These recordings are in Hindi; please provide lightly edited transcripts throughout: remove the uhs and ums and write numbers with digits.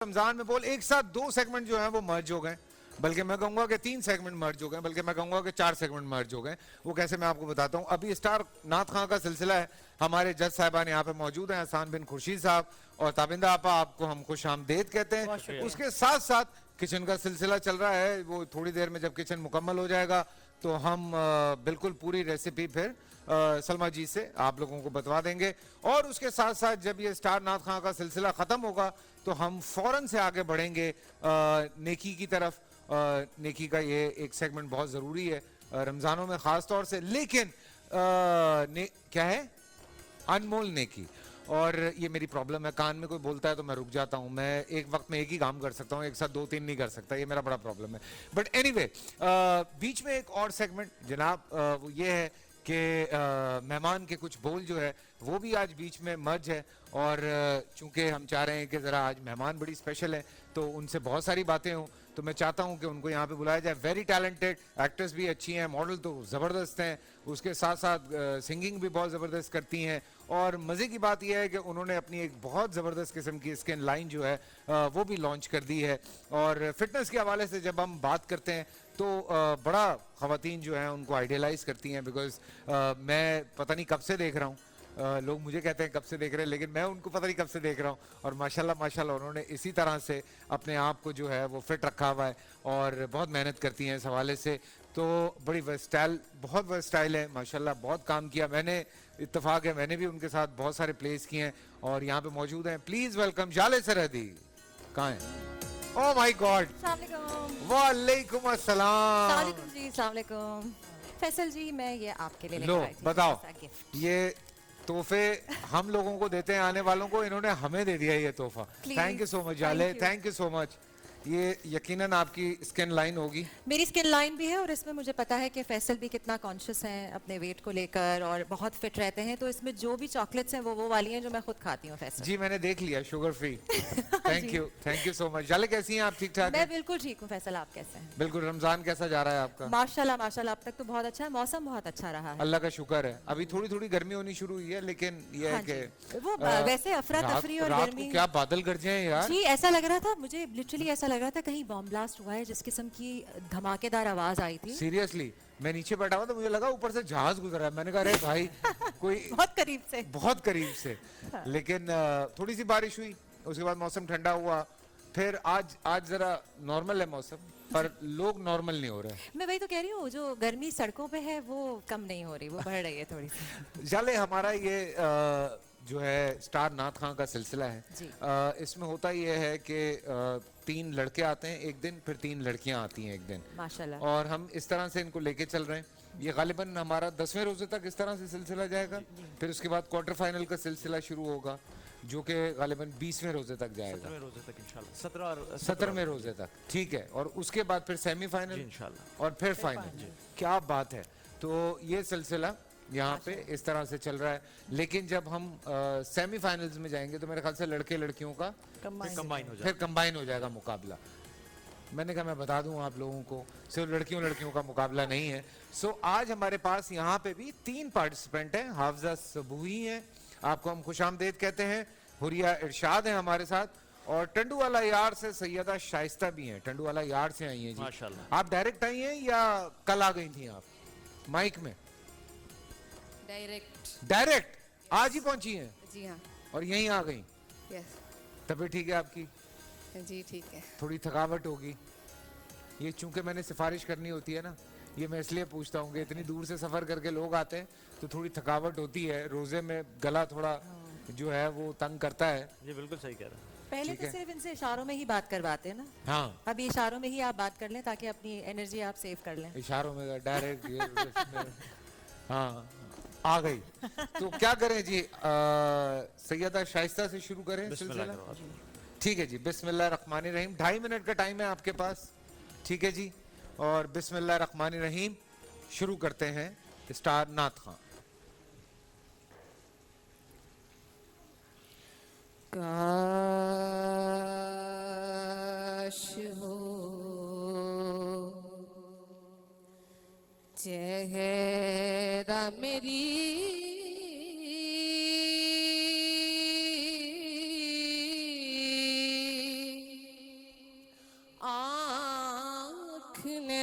रमजान में बोल एक साथ 2 सेगमेंट जो है वो मर्ज हो गए, बल्कि मैं कहूंगा कि 3 सेगमेंट मर्ज हो गए, बल्कि मैं कहूंगा कि 4 सेगमेंट मर्ज हो गए। वो कैसे मैं आपको बताता हूं। अभी स्टार नात खां का सिलसिला है, हमारे जज साहबान यहाँ पे मौजूद हैं, हसान बिन खुर्शीद साहब और ताबिंदा आपा, आपको हम खुश आमदेद कहते हैं। उसके साथ साथ किचन का सिलसिला चल रहा है, वो थोड़ी देर में जब किचन मुकम्मल हो जाएगा तो हम बिल्कुल पूरी रेसिपी फिर सलमा जी से आप लोगों को बतवा देंगे। और उसके साथ साथ जब ये स्टार नात खां का सिलसिला ख़त्म होगा तो हम फौरन से आगे बढ़ेंगे नेकी की तरफ। नेकी का ये एक सेगमेंट बहुत ज़रूरी है रमज़ानों में ख़ास तौर से, लेकिन क्या है, अनमोल नेकी। और ये मेरी प्रॉब्लम है, कान में कोई बोलता है तो मैं रुक जाता हूँ, मैं एक वक्त में एक ही काम कर सकता हूँ, एक साथ 2-3 नहीं कर सकता, ये मेरा बड़ा प्रॉब्लम है। बट एनीवे, बीच में एक और सेगमेंट जनाब, वो ये है कि मेहमान के कुछ बोल जो है वो भी आज बीच में मर्ज है। और चूंकि हम चाह रहे हैं कि ज़रा आज मेहमान बड़ी स्पेशल है तो उनसे बहुत सारी बातें हों, तो मैं चाहता हूं कि उनको यहाँ पे बुलाया जाए। वेरी टैलेंटेड एक्ट्रेस भी अच्छी हैं, मॉडल तो ज़बरदस्त हैं, उसके साथ साथ सिंगिंग भी बहुत ज़बरदस्त करती हैं। और मज़े की बात यह है कि उन्होंने अपनी एक बहुत ज़बरदस्त किस्म की स्किन लाइन जो है वो भी लॉन्च कर दी है। और फिटनेस के हवाले से जब हम बात करते हैं तो बड़ा ख़वातीन जो हैं उनको आइडियलाइज़ करती हैं, बिकॉज मैं पता नहीं कब से देख रहा हूँ, लोग मुझे कहते हैं कब से देख रहे हैं, लेकिन मैं उनको पता नहीं कब से देख रहा हूँ। और माशाल्लाह माशाल्लाह उन्होंने इसी तरह से अपने आप को जो है वो फिट रखा हुआ है और बहुत मेहनत करती हैं इस हवाले से। तो बड़ी वर्सटाइल, बहुत वर्सटाइल है माशाल्लाह, बहुत काम किया। मैंने इत्तेफाक है, मैंने भी उनके साथ बहुत सारे प्लेस किए हैं और यहाँ पे मौजूद हैं। प्लीज वेलकम जाले सरहदी। कहाँ है? ओह माय गॉड, वालेकुम अस्सलाम जी, सलाम। फैसल जी, मैं ये आपके लिए लो बताओ, ये तोहफे हम लोगों को देते हैं आने वालों को, इन्होंने हमें दे दिया ये तोहफा। थैंक यू सो मच जाले, थैंक यू सो मच। ये यकीनन आपकी स्किन लाइन होगी। मेरी स्किन लाइन भी है और इसमें मुझे पता है कि फैसल भी कितना कॉन्शियस हैं अपने वेट को लेकर और बहुत फिट रहते हैं, तो इसमें जो भी चॉकलेट्स हैं वो वाली हैं जो मैं खुद खाती हूँ। फैसल जी मैंने देख लिया, sugar free. Thank you so much. जाले कैसी हैं आप? ठीक ठाक? मैं बिल्कुल ठीक हूँ। फैसल आप कैसे हैं? बिल्कुल। रमजान कैसा जा रहा है आपका? माशाल्लाह माशाल्लाह, अब तक तो बहुत अच्छा है, मौसम बहुत अच्छा रहा है, अल्लाह का शुक्र है। अभी थोड़ी थोड़ी गर्मी होनी शुरू हुई है, लेकिन ये है कि वो वैसे अफरा तफरी और गर्मी, क्या बादल गरजे हैं यार। जी ऐसा लग रहा था, मुझे लिटरली ऐसा लग रहा था कहीं बॉम्ब ब्लास्ट हुआ है, जिस किस्म की धमाकेदार आवाज आई थी। सीरियसली मैं नीचे बैठा हुआ तो मुझे लगा ऊपर से जहाज गुजर रहा है। मैंने कहा अरे भाई कोई बहुत करीब से लेकिन थोड़ी सी बारिश हुई, उसके बाद मौसम ठंडा हुआ, फिर आज जरा नॉर्मल है मौसम, पर लोग नॉर्मल नहीं हो रहे। मैं वही तो कह रही हूँ, जो गर्मी सड़कों पे है वो कम नहीं हो रही, वो बढ़ रही है थोड़ी सी। जाले हमारा ये जो है स्टार नात खां का सिलसिला है, इसमें होता ये है कि 3 लड़के आते हैं एक दिन, फिर 3 लड़कियां आती हैं एक दिन माशाल्लाह। और हम इस तरह से इनको लेके चल रहे हैं। ये गालिबन हमारा 10वें रोजे तक इस तरह से सिलसिला जाएगा, फिर उसके बाद क्वार्टर फाइनल का सिलसिला शुरू होगा जो कि गालिबन 20वें रोजे तक जाएगा, 17वें रोजे तक इंशाल्लाह, 17वें रोजे तक, ठीक है। और उसके बाद फिर सेमीफाइनल इंशाल्लाह और फिर फाइनल। क्या बात है। तो ये सिलसिला यहाँ पे इस तरह से चल रहा है, लेकिन जब हम सेमीफाइनल्स में जाएंगे तो मेरे ख्याल से लड़के लड़कियों का कंबाइन हो जाएगा मुकाबला। मैंने कहा मैं बता दूं आप लोगों को, सिर्फ लड़कियों का मुकाबला नहीं है। सो आज हमारे पास यहाँ पे भी 3 पार्टिसिपेंट हैं। हाफजा सबूही हैं, आपको हम खुशामदेद कहते हैं। हुरिया इरशाद हैं हमारे साथ, और टंडू वाला यार से सैयदा शाइस्ता भी हैं। टंडू वाला यार से आई हैं जी माशाल्लाह। आप डायरेक्ट आई हैं या कल आ गई थी आप माइक में? डायरेक्ट आज ही पहुंची हैं? जी हाँ। और यहीं आ गई? यस। तबीयत ठीक है आपकी? जी ठीक है। थोड़ी थकावट होगी, ये चूंकि मैंने सिफारिश करनी होती है ना, ये मैं इसलिए पूछता हूँ कि इतनी दूर से सफर करके लोग आते हैं तो थोड़ी थकावट होती है, रोजे में गला थोड़ा जो है वो तंग करता है। ये बिल्कुल सही कह रहा है। पहले तो सिर्फ इनसे इशारों में ही बात करवाते हैं ना, हाँ अभी इशारों में ही आप बात कर लें ताकि अपनी एनर्जी आप सेव कर लें। इशारों में डायरेक्ट हाँ आ गई। तो क्या करें जी, सैयदा शाइस्ता से शुरू करें सिलसिला? ठीक है जी, बिस्मिल्लाह रहमानिर रहीम। 2.5 मिनट का टाइम है आपके पास, ठीक है जी। और बिस्मिल्लाह रहमानिर रहीम शुरू करते हैं स्टार नात खां। काश हो चेहरा मेरी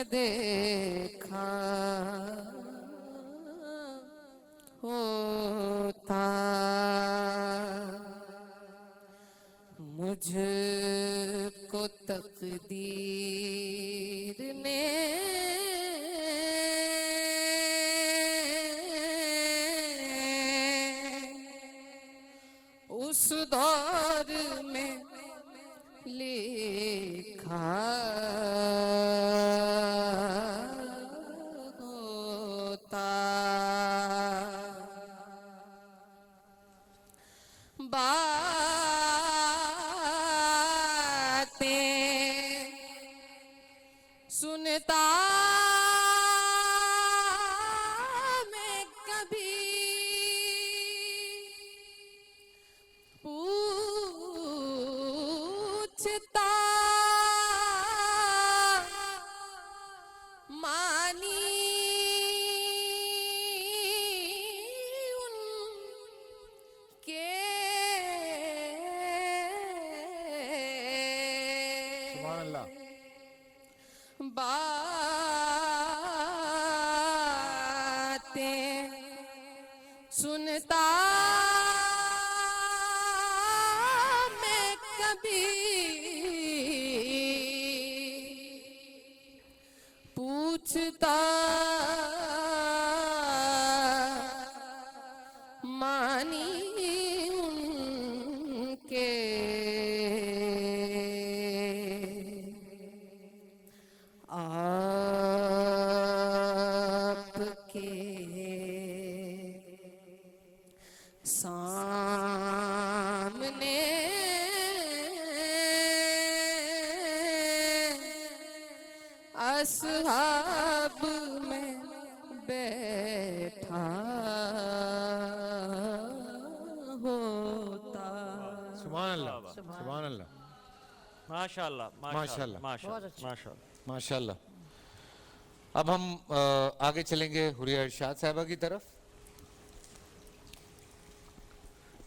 देखा होता मुझको तकदीर ने उस दौर में लिखा होता बातें सुनता मैं कभी पूछता मानी उनके सुभान अल्लाह। बातें सुनता मैं कभी पूछता मानी उनके आपके सामने असहाब में बैठा होता। सुभान अल्लाह, सुभान अल्लाह, माशाल्लाह माशाल्लाह। माशाल्लाह माशाल्लाह। माशाल्लाह। अब हम आगे चलेंगे हुरिया इरशाद साहिबा की तरफ।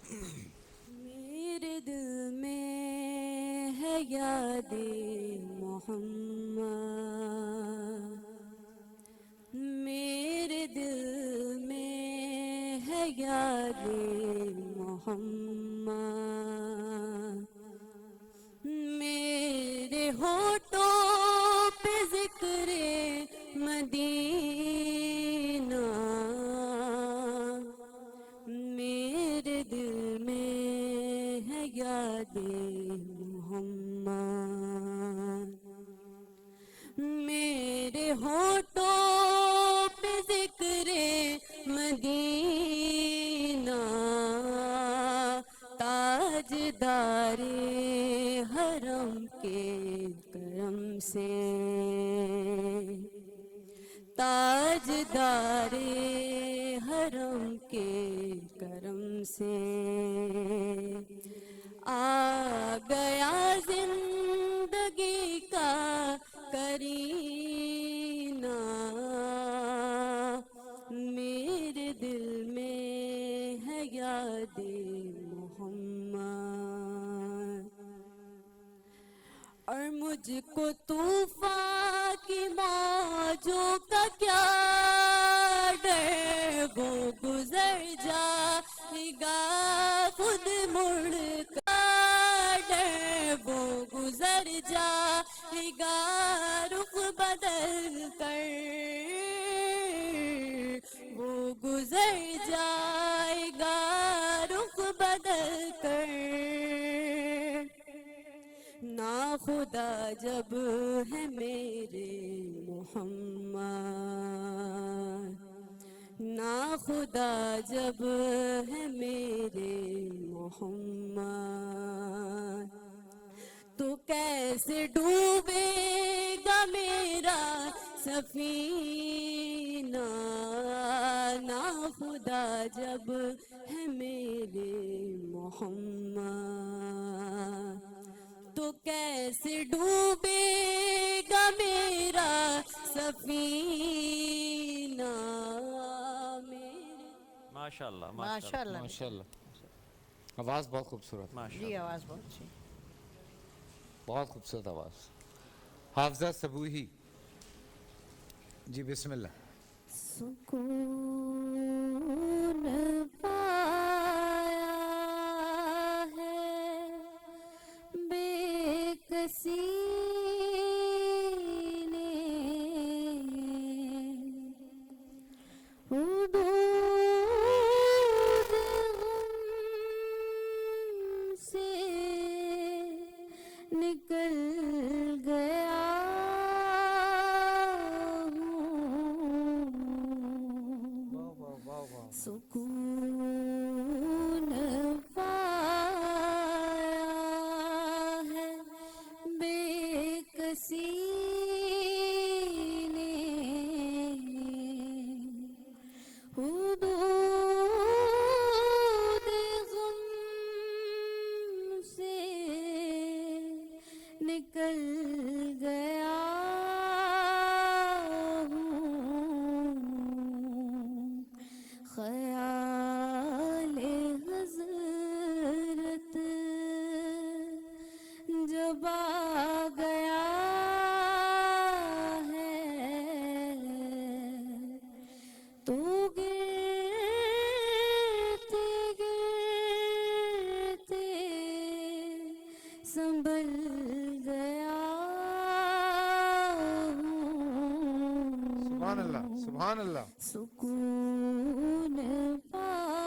मेरे दिल में है याद मोहम्मद, मेरे दिल में है याद मोहम्मद, मेरे होठों पे जिक्रे मदीना, मेरे दिल में है याद मोहम्मद, मेरे होठों पे जिक्रे मदीना, ताजदारे हरम के करम से, ताजदारे हरम के करम से आ गया जिंदगी का करीना, मेरे दिल में है याद मोहम्मद, और मुझको तूफान की मौजों का क्या डर, वो गुजर जाएगा खुद मुड़ कर, वो गुजर जाएगा रुख बदल कर, वो गुजर जाएगा रुख बदल कर, ना खुदा जब है मेरे मोहम्मद, ना खुदा जब है मेरे मोहम्मद, तो कैसे डूबेगा मेरा सफीना, ना खुदा जब है मेरे मोहम्मद, तो कैसे डूबेगा मेरा सफीना, मेरे माशाल्लाह माशाल्लाह माशाल्लाह। आवाज बहुत खूबसूरत, जी, माशाल्लाह। आवाज बहुत अच्छी। बहुत खूबसूरत आवाज। हाफजा सबूही जी बिस्मिल्लाह। सुकून पाया है बेकसी ने, हुदूद गम से निकल गया सुकून पाया है बेकसी ने, हुदूद गम से निकल गया ख्याले हज़रत जब आ गया है तो गिरते गिरते संभल गया सुभान अल्लाह, सुभान अल्लाह। सुकून पाया।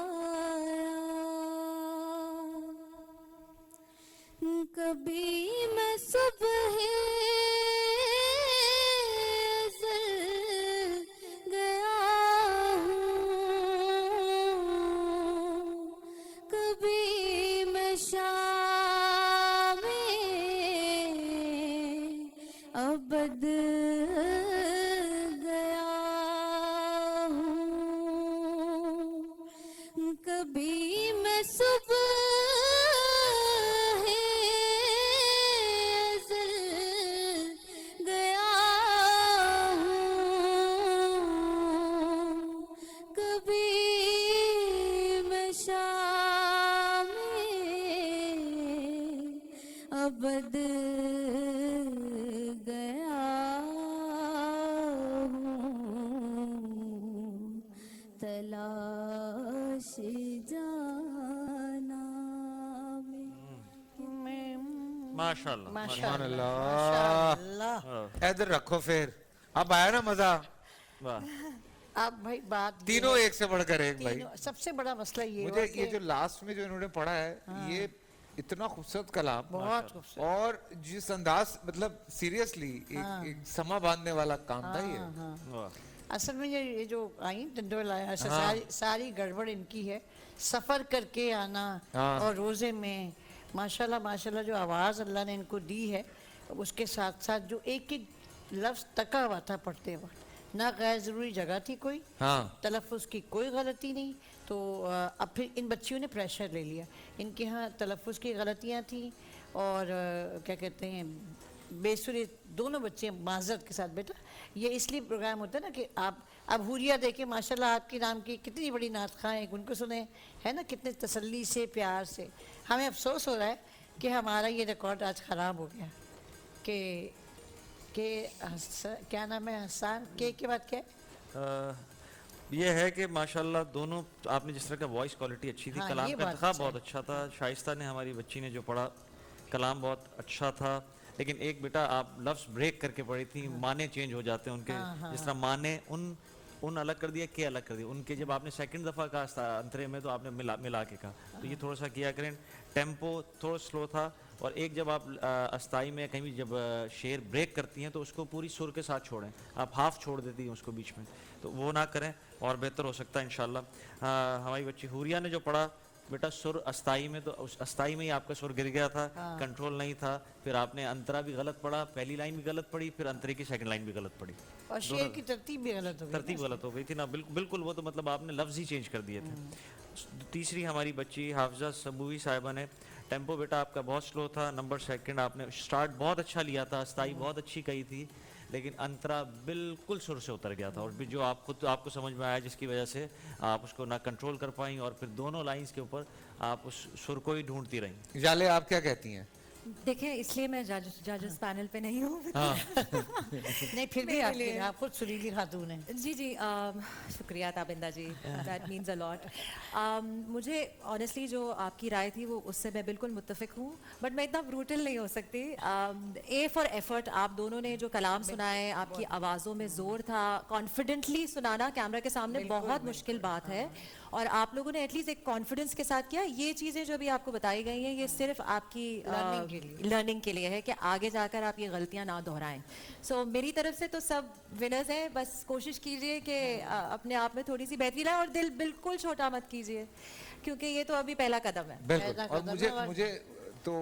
कभी मैं सुबह अज़ल गया हूँ, कभी मैं शाम अबद गया हूँ, कभी मैं सुबह अज़ल गया हूँ, कभी मैं शाम अबद गया हूँ, तलाश जाना में माशाल्लाह सुभान अल्लाह। अल्लाह। इधर रखो फिर, अब आया ना मजा। वाह अब भाई बात ये तीनों है, एक से बढ़कर एक भाई। तीनों- सबसे बड़ा मसला ये मुझे हुआ ये कि जो लास्ट में जो इन्होंने पढ़ा है, ये इतना खूबसूरत कलाम बहुत खूबसूरत। और जिस अंदाज, मतलब सीरियसली एक समा बांधने वाला काम था ये। वाह असल में ये जो आई टंडोल आया ऐसे सारी गड़बड़ इनकी है। सफ़र करके आना हाँ। और रोज़े में माशाल्लाह माशाल्लाह जो आवाज़ अल्लाह ने इनको दी है, उसके साथ साथ जो एक एक लफ्ज़ तका हुआ था पढ़ते वक्त, ना गैर ज़रूरी जगह थी कोई, हाँ तलफ़ुज़ की कोई गलती नहीं। तो अब फिर इन बच्चियों ने प्रेशर ले लिया, इनके यहाँ तलफ़ुज़ की गलतियाँ थी और क्या कहते हैं बेसुरे दोनों बच्चे माजरत के साथ। बेटा ये इसलिए प्रोग्राम होता है ना कि आप अब हुरिया देखे माशाल्लाह आपके नाम की कितनी बड़ी नात खां है, उनको सुने है ना, कितने तसल्ली से प्यार से। हमें अफसोस हो रहा है कि हमारा ये रिकॉर्ड आज ख़राब हो गया कि क्या नाम है, हसन के बाद क्या है? ये है कि माशाल्लाह दोनों आपने जिस तरह का वॉइस क्वालिटी अच्छी थी, हाँ, कलाम ये का बात इंतखाब अच्छा बहुत अच्छा था। शाइस्ता ने हमारी बच्ची ने जो पढ़ा कलाम बहुत अच्छा था, लेकिन एक बेटा आप लफ्ज़ ब्रेक करके पढ़ी थी, माने चेंज हो जाते हैं उनके, जिस तरह माने उन अलग कर दिया, के अलग कर दिया उनके। जब आपने सेकंड दफ़ा कहा अंतरे में तो आपने मिला के कहा, तो ये थोड़ा सा किया करें। टेम्पो थोड़ा स्लो था, और एक जब आप अस्थाई में कहीं भी जब शेर ब्रेक करती हैं तो उसको पूरी सुर के साथ छोड़ें, आप हाफ छोड़ देती हैं उसको बीच में, तो वो ना करें और बेहतर हो सकता है इंशाल्लाह। हमारी बच्ची हुरिया ने जो पढ़ा बेटा सुर अस्थाई में, तो उस अस्थाई में ही आपका सुर गिर गया था, कंट्रोल नहीं था, फिर आपने अंतरा भी गलत पढ़ा, पहली लाइन भी गलत पढ़ी, फिर अंतरे की सेकंड लाइन भी गलत पढ़ी, और शेर की तरतीब भी गलत हो गई। तरतीब गलत हो गई थी ना, बिल्कुल वो तो मतलब आपने लफ्ज़ ही चेंज कर दिए थे। तीसरी हमारी बच्ची हाफजा सबूई साहिबा ने टेम्पो बेटा आपका बहुत स्लो था, नंबर सेकंड आपने स्टार्ट बहुत अच्छा लिया था, अस्थाई बहुत अच्छी कही थी, लेकिन अंतरा बिल्कुल सुर से उतर गया था, और भी जो आपको समझ में आया जिसकी वजह से आप उसको ना कंट्रोल कर पाई, और फिर दोनों लाइंस के ऊपर आप उस सुर को ही ढूंढती रहीं। जाले आप क्या कहती हैं? देखिए इसलिए मैं जजेस पैनल पे नहीं हूँ नहीं फिर भी मेरे लिए। आप खुद सुरीली खातून हैं। जी जी शुक्रिया ताबिंदा जी, दैट मीन्स अ लॉट। मुझे ऑनेस्टली जो आपकी राय थी वो उससे मैं बिल्कुल मुत्तफिक हूँ, बट मैं इतना ब्रूटल नहीं हो सकती। ए फॉर एफर्ट, आप दोनों ने जो कलाम सुनाए, आपकी आवाज़ों में ज़ोर था, कॉन्फिडेंटली सुनाना कैमरा के सामने बहुत मुश्किल बात है, और आप लोगों ने एटलीस्ट एक कॉन्फिडेंस के साथ किया। ये चीज़ें जो भी आपको बताई गई हैं ये सिर्फ आपकी लर्निंग के लिए है कि आगे जाकर आप ये गलतियां ना दोहराएं। सो मेरी तरफ से तो सब विनर्स हैं, बस कोशिश कीजिए कि अपने आप में थोड़ी सी बेहतरी लाए और दिल बिल्कुल छोटा मत कीजिए, क्योंकि ये तो अभी पहला कदम है। बिल्कुल। पहला और कदम मुझे है और- मुझे तो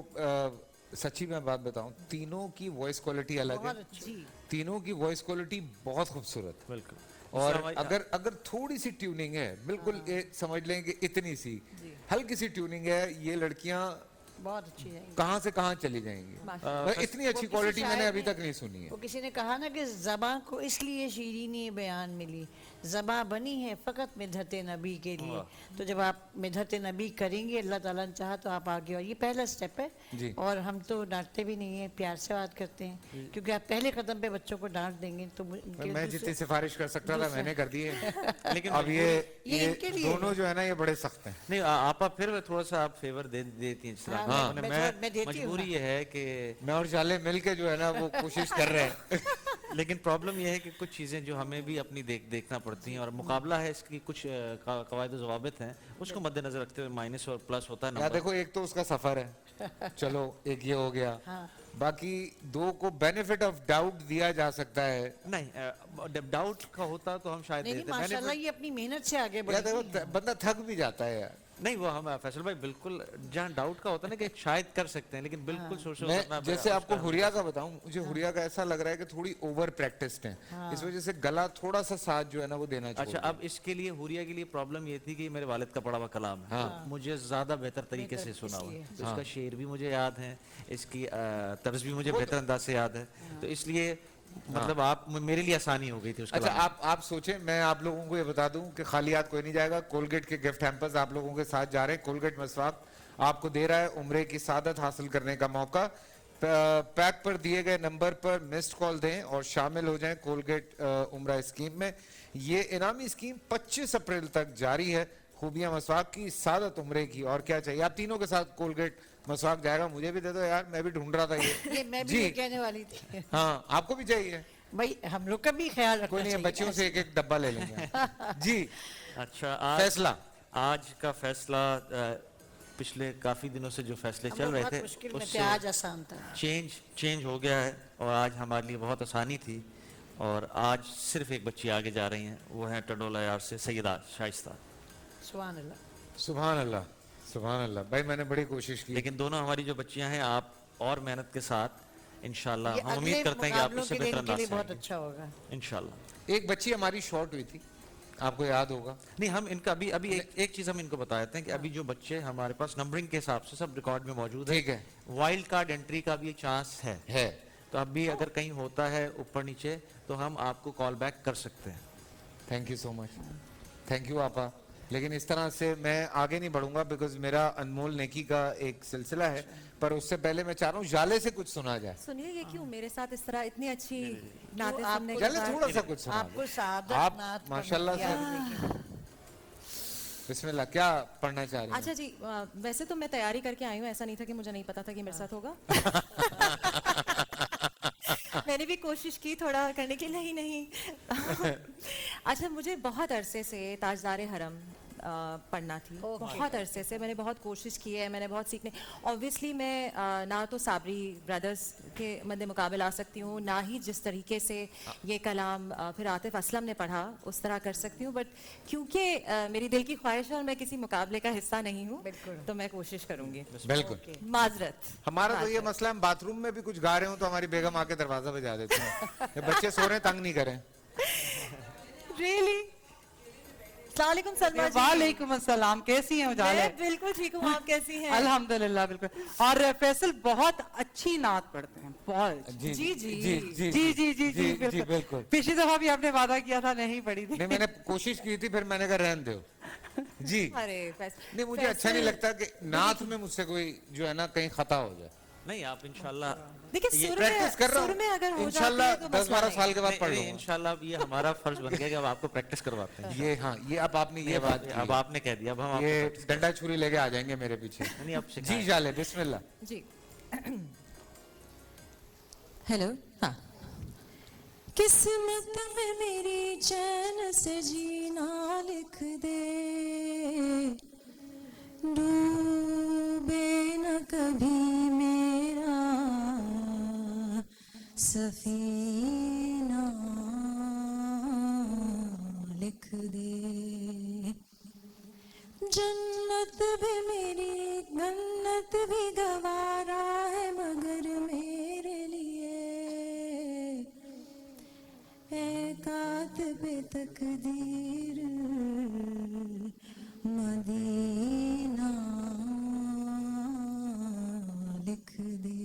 सच्ची मैं बात बताऊं, तीनों की वॉइस क्वालिटी अलग है, बहुत अच्छी। तीनों की वॉइस क्वालिटी बहुत खूबसूरत। बिल्कुल। और हमारी- अगर अगर थोड़ी सी ट्यूनिंग है, बिल्कुल ये समझ लें कि इतनी सी हल्की सी ट्यूनिंग है, ये लड़कियां बहुत अच्छी है। कहाँ से कहाँ चली जाएंगी। और इतनी अच्छी वो क्वालिटी किसी मैंने शायर अभी ने- तक नहीं सुनी है। वो किसी ने कहा ना कि ज़बां को इसलिए शीरीनी बयान मिली, ज़बां बनी है फ़कत मिधत नबी के लिए। तो जब आप मिधत नबी करेंगे अल्लाह ताला ने चाहा तो आप आगे, और ये पहला स्टेप जी। है। और हम तो डांटते भी नहीं है, प्यार से बात करते हैं, क्योंकि आप पहले कदम पे बच्चों को डांट देंगे तो मैं जितनी सिफारिश कर सकता था मैंने कर दी है। लेकिन अब ये इनके लिए दोनों जो है ना ये बड़े सख्त हैं। नहीं आपा फिर थोड़ा सा आप फेवर देती हैं जिस तरह हाँ, आपने। मैं देती हूँ मजबूरी ना। ये है कि मैं और जाले मिल के जो है ना वो कोशिश कर रहे हैं। लेकिन प्रॉब्लम यह है कि कुछ चीज़ें जो हमें भी अपनी देखना पड़ती हैं, और मुकाबला है, इसकी कुछ कवायद ज़वाबित हैं, उसको मद्देनजर रखते हुए माइनस और प्लस होता है या नंबर। देखो एक तो उसका सफर है, चलो एक ये हो गया, बाकी दो को बेनिफिट ऑफ डाउट दिया जा सकता है। नहीं डाउट का होता तो हम शायद नहीं देते। माशाल्लाह ये अपनी मेहनत से आगे या बढ़ देखो बंदा थक भी जाता है यार। नहीं वो हम फैसल भाई बिल्कुल, जहाँ डाउट का होता है ना कि शायद कर सकते हैं, लेकिन बिल्कुल सोच मैं जैसे आपको हुरिया का बताऊं, मुझे हुरिया का ऐसा लग रहा है कि थोड़ी ओवर प्रैक्टिस्ड है, इस वजह से गला थोड़ा सा साथ जो है ना वो देना चाहिए। अच्छा, अब इसके लिए हुरिया के लिए प्रॉब्लम ये थी कि मेरे वालिद का पढ़ा हुआ कलाम है, मुझे ज्यादा बेहतर तरीके से सुना हुआ है, तो इसका शेर भी मुझे याद है, इसकी तर्ज भी मुझे बेहतर अंदाज से याद है, तो इसलिए मतलब आप मेरे लिए आसानी हो गई थी उसका। अच्छा आप सोचें, मैं आप लोगों को ये बता दूं कि खाली हाथ कोई नहीं जाएगा। कोलगेट के गिफ्ट हैम्पर्स आप लोगों के साथ जा रहे हैं। कोलगेट मसवाक आपको दे रहा है उम्रे की सादत हासिल करने का मौका। पैक पर दिए गए नंबर पर मिस्ड कॉल दें और शामिल हो जाएं कोलगेट उम्रा स्कीम में। ये इनामी स्कीम 25 अप्रैल तक जारी है। खूबियां मसवाक की, सादत उम्रे की, और क्या चाहिए। आप तीनों के साथ कोलगेट मसवाक जाएगा। मुझे भी दे दो यार, मैं भी ढूंढ रहा था ये मैं भी जी ये कहने वाली थी। हाँ आपको भी चाहिए। भाई हम लोग का भी ख्याल रखना कोई नहीं, चाहिए। बच्चियों से एक एक डब्बा ले लेंगे। जी अच्छा फैसला आज का फैसला पिछले काफी दिनों से जो फैसले चल रहे बहुत थे मुश्किल में थे, उससे आज आसान था। चेंज हो गया है, और आज हमारे लिए बहुत आसानी थी, और आज सिर्फ एक बच्ची आगे जा रही हैं, वो है टडोला यार से सैयदा शाइस्ता। सुभान अल्लाह। सुभान अल्लाह, सुभान अल्लाह। भाई मैंने बड़ी कोशिश की। लेकिन दोनों हमारी जो बच्चियां हैं, आप और मेहनत के साथ इंशाल्लाह ये हम अगले उम्मीद करते हैं कि आप मुकाबलों इससे के लिए बेहतर इनके अंदाज लिए से बहुत आएंगे। अच्छा होगा। इंशाल्लाह। एक बच्ची हमारी शॉर्ट हुई थी, आपको याद होगा। नहीं हम इनका अभी एक चीज हम इनको बता देते हैं कि अभी जो बच्चे हमारे पास नंबरिंग के हिसाब से सब रिकॉर्ड में मौजूद ठीक है। वाइल्ड कार्ड एंट्री का भी चांस है, तो अभी अगर कहीं होता है ऊपर नीचे तो हम आपको कॉल बैक कर सकते हैं। Thank you so much, thank you आपा। लेकिन इस तरह से मैं आगे नहीं बढ़ूंगा, बिकॉज मेरा अनमोल नेकी का एक सिलसिला है। पर उससे पहले मैं चाह रहा हूँ जाले से कुछ सुना जाए। सुनिए ये क्यों मेरे साथ इस तरह इतनी अच्छी नाते आपको सुनने के जाले बाद- थोड़ा सा कुछ सुना आपको दो। सादत आप नात माशाल्लाह से बिस्मिल्लाह क्या पढ़ना चाह रही हैं? अच्छा जी, वैसे तो मैं तैयारी करके आई हूँ, ऐसा नहीं था कि मुझे नहीं पता था कि मेरे साथ होगा। मैंने भी कोशिश की थोड़ा करने के लिए, नहीं। अच्छा, मुझे बहुत अरसे से ताजदार हरम पढ़ना थी, बहुत अरसे से मैंने बहुत कोशिश की है, मैंने बहुत सीखने। ऑब्वियसली मैं ना तो साबरी ब्रदर्स के मद्दे मुकाबले आ सकती हूँ, ना ही जिस तरीके से ये कलाम फिर आतिफ असलम ने पढ़ा उस तरह कर सकती हूँ, बट क्योंकि मेरी दिल की ख्वाहिश है और मैं किसी मुकाबले का हिस्सा नहीं हूँ, तो मैं कोशिश करूँगी। बिल्कुल। माजरत। हमारा तो ये मसला, हम बाथरूम में भी कुछ गा रहे हो तो हमारी बेगम आके दरवाजा बजा देते हैं। ये बच्चे सो रहे हैं, तंग नहीं करें। रियली? अस्सलामुअलैकुम सलमा जी। वालेकुम अस्सलाम, कैसी हैं उजाले? मैं बिल्कुल ठीक हूँ, आप कैसी हैं? अल्हम्दुलिल्लाह बिल्कुल। और फैसल बहुत अच्छी नात पढ़ते हैं, बहुत। जी जी, जी। जी जी जी जी जी जी बिल्कुल। पिछली दफा भी आपने वादा किया था, नहीं पढ़ी थी। नहीं मैंने कोशिश की थी, फिर मैंने कहा रहने दो। जी अरे नहीं, मुझे अच्छा नहीं लगता कि नात में मुझसे कोई जो है ना कहीं खता हो जाए। नहीं आप इंशाल्लाह देखिए सुर प्रैक्टिस कर रहा सुर में अगर हूँ हो इंशाल्लाह जाती है तो 10-12 साल के बाद पढ़ नहीं, लूंगा इंशाल्लाह अब ये हमारा फर्ज बन गया कि अब आपको प्रैक्टिस करवाते हैं। ये हाँ ये अब आपने ये बात की अब है। आपने कह दिया, अब हम ये आपको डंडा छुरी लेके आ जाएंगे मेरे पीछे नहीं अब जी सिखाएं। जाले बिस्मिल्लाह जी हेलो हाँ किस्मत में मेरी चैन से जीना लिख दे, डूबे न कभी मेरा सफीना लिख दे। जन्नत भी मेरी गन्नत भी गवारा है मगर मेरे लिए ए कातिब तकदीर मदीना लिख दे।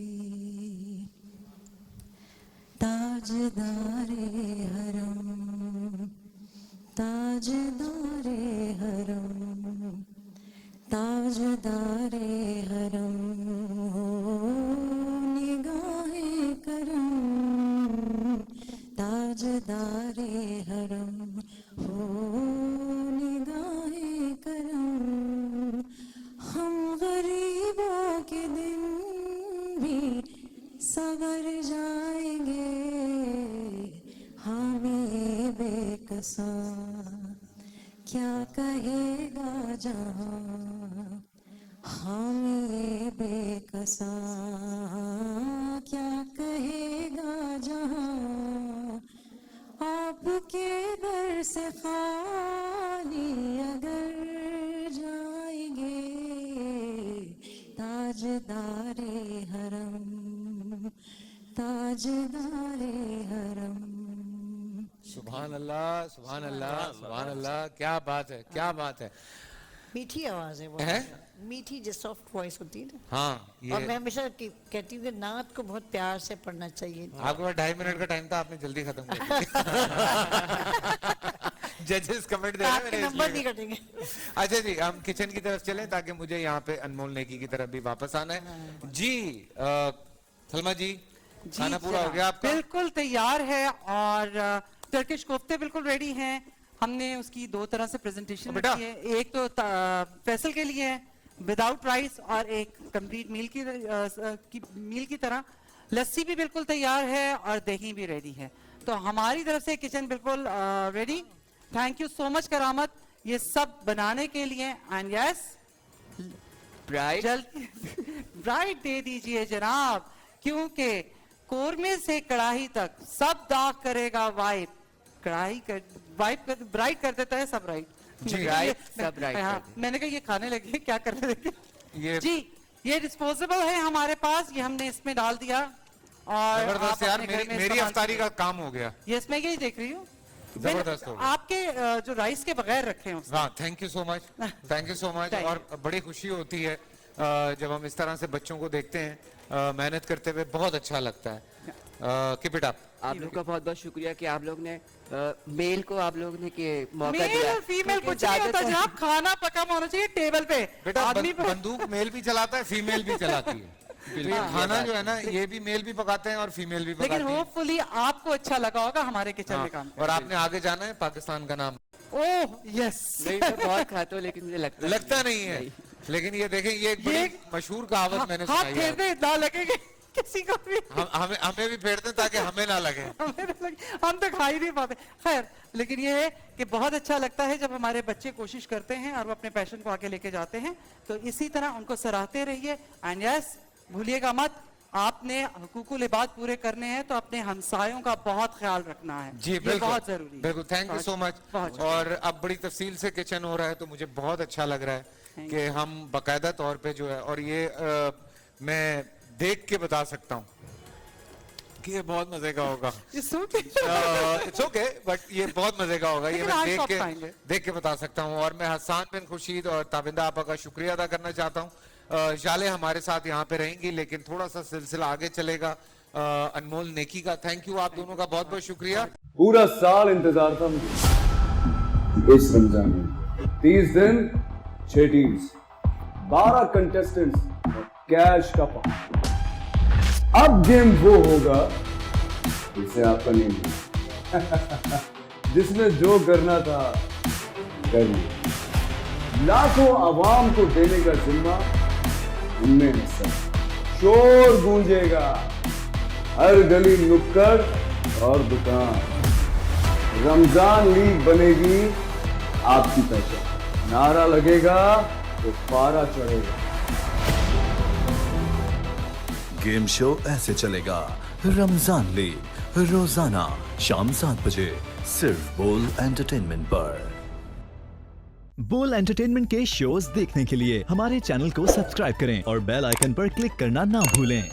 ताजदारे हरम ताजदारे हरम ताजदारे हरम हो निगाहे करम ताजदारे हरम हो निगाहे करम। हम गरीबों के दिन भी सवर जाएंगे हामी बेकसा क्या कहेगा जहाँ हामी बेकसा क्या कहेगा जहाँ आपके दर से खाली अगर जाएंगे ताजदारे हरम ताजदारे हरम। सुभान अल्लाह सुभान अल्लाह सुभान अल्लाह क्या बात है क्या बात है मीठी आवाज है वो, हैं? मीठी जो सॉफ्ट वॉइस होती है ना। हाँ और ये मैं हमेशा कहती हूँ कि नात को बहुत प्यार से पढ़ना चाहिए। आपके पास 2.5 मिनट का टाइम था आपने जल्दी खत्म कर दिया जजेस कमेंट दे रहे हैं आपके मैंने नंबर इसलिए- नहीं कटेंगे। अच्छा जी हम किचन की तरफ चलें ताकि मुझे यहाँ पे अनमोल नेकी की तरफ भी वापस आना है जी सलमा जी खाना पूरा हो गया आपका बिल्कुल तैयार है और टर्किश कोफ्ते बिल्कुल रेडी हैं। हमने उसकी दो तरह से प्रेजेंटेशन बेटा। की है, एक तो फैसल के लिए है विदाउट राइस और एक कंप्लीट मील की तरह। लस्सी भी बिल्कुल तैयार है और दही भी रेडी है। तो हमारी तरफ से किचन बिल्कुल ready. Thank you so much Karamat ये सब बनाने के लिए। एंड यस जल्दी ब्राइट दे दीजिए जनाब, क्योंकि कोरमे से कढ़ाई तक सब दाग करेगा वाइप। कढ़ाई कर वाइप कर ब्राइट कर देता है सब राइट जी, right, सब right हाँ, कर मैंने कहा ये खाने लगे क्या कर रहे थे ये जी। ये डिस्पोजेबल है हमारे पास, ये हमने इसमें डाल दिया और जबरदस्त आप यार अपने घर में मेरी इस्तेमाल अफ्तारी का कीजिए। काम हो गया ये इसमें यही देख रही हूँ जबरदस्त हो गया। आपके जो राइस के बगैर रखे हैं उसमें। हाँ thank you so much thank you so much Thank you. और बड़ी खुशी होती है जब हम इस तरह से बच्चों को देखते हैं मेहनत करते हुए, बहुत अच्छा लगता है। Keep it up. आप लोग का बहुत बहुत शुक्रिया कि आप लोग ने मेल को आप लोग ने के मौका मेल दिया और फीमेल क्योंकि कुछ नहीं होता ज्यादातर- जनाब, खाना पका हुआ होना चाहिए टेबल पे। बेटा आदमी बंदूक मेल भी चलाता है फीमेल भी चलाती है तो ये खाना जो है ना ये भी मेल भी पकाते हैं और फीमेल भी लेकिन पकाती है। होपफुली आपको अच्छा लगा होगा हमारे किचन में काम। और आपने आगे जाना है पाकिस्तान का नाम ओह यस नहीं मैं बहुत खाता हूँ लेकिन मुझे लगता नहीं है लेकिन ये देखें ये एक बड़ी ये- मशहूर कहावत मैंने हाथ सुनाई फेर है। दे ना लगेगा किसी को भी। हमें भी फेरते हैं ताकि हमें ना लगे। हम तो खा ही नहीं पाते। खैर लेकिन ये है कि बहुत अच्छा लगता है जब हमारे बच्चे कोशिश करते हैं और वो अपने पैशन को आगे लेके जाते हैं। तो इसी तरह उनको सराहते रहिए। एंड यस भूलिएगा मत, आपने हुकूकुल इबाद पूरे करने हैं तो अपने हमसायों का बहुत ख्याल रखना है। जी ये बिल्कुल बहुत जरूरी है। बिल्कुल थैंक यू सो मच। बहुत और अब बड़ी तफसील से किचन हो रहा है तो मुझे बहुत अच्छा लग रहा है कि हम बाकायदा तौर पे जो है और ये मैं देख के बता सकता हूँ कि ये बहुत मजे का होगा। इट्स ओके बट ये बहुत मजे का होगा। ये लेकिन मैं आज सब खाएंगे। देख के बता सकता हूँ। और मैं हसन बिन खुर्शीद और ताबिंदा आपा का शुक्रिया अदा करना चाहता हूँ। जाले हमारे साथ यहाँ पे रहेंगी लेकिन थोड़ा सा सिलसिला आगे चलेगा अनमोल नेकी का। थैंक यू आप दोनों का बहुत बहुत शुक्रिया। पूरा साल इंतजार था मुझे इस रमजान में। 30 दिन 6 टीम्स 12 कंटेस्टेंट्स और कैश का पाउंड। अब गेम वो होगा जिसे आपका नहीं मिला। जिसने जो करना था कर लिया। लाखों आवाम को देने का जिम्मा उनमें है सर। शोर गूंजेगा हर गली नुक्कड़ और दुकान। रमजान लीग बनेगी आपकी पहचान। नारा लगेगा तो पारा चढ़ेगा। गेम शो ऐसे चलेगा। रमजान लीग रोजाना शाम 7 बजे सिर्फ बोल एंटरटेनमेंट पर। बोल एंटरटेनमेंट के शोज देखने के लिए हमारे चैनल को सब्सक्राइब करें और बेल आइकन पर क्लिक करना ना भूलें।